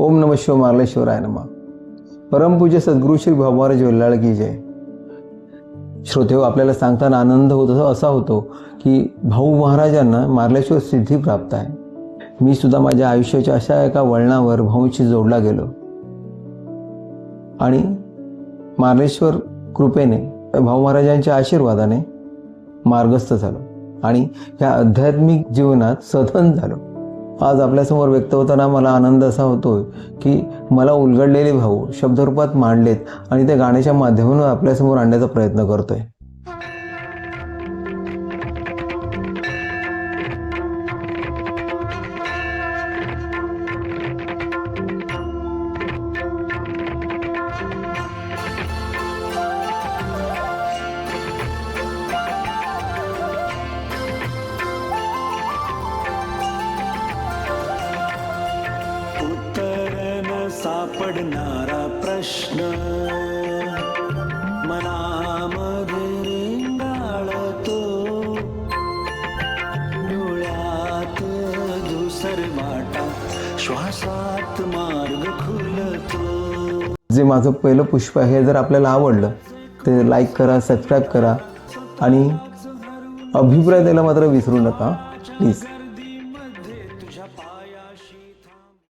ओम नमः शिवाय मार्लेश्वराय नमः. परमपूज्य सद्गुरू श्री भाऊ महाराज वेल्हाळ की जय. श्रोते हो, आपल्याला सांगताना आनंद होतो असा होतो की भाऊ महाराजांना मार्लेश्वर सिद्धी प्राप्त आहे. मी सुद्धा माझ्या आयुष्याच्या अशा एका वळणावर भाऊंशी जोडला गेलो आणि मार्लेश्वर कृपेने भाऊ महाराजांच्या आशीर्वादाने मार्गस्थ झालो आणि ह्या आध्यात्मिक जीवनात सधन झालो. आज आपल्यासमोर व्यक्त होताना मला आनंद असा होतो की मला उलगडलेले भाऊ शब्दरूपात मांडलेत आणि ते गाण्याच्या माध्यमातून आपल्यासमोर आणण्याचा प्रयत्न करतोय. सापडणारा प्रश्न मनामध्ये रेंगाळतो, डोळ्यात धुसर वाटा, श्वासात मार्ग खुलतो. जे माझं पहिलं पुष्प आहे, हे जर आपल्याला आवडलं ते लाईक करा, सबस्क्राईब करा आणि अभिप्राय द्यायला मात्र विसरू नका प्लीज.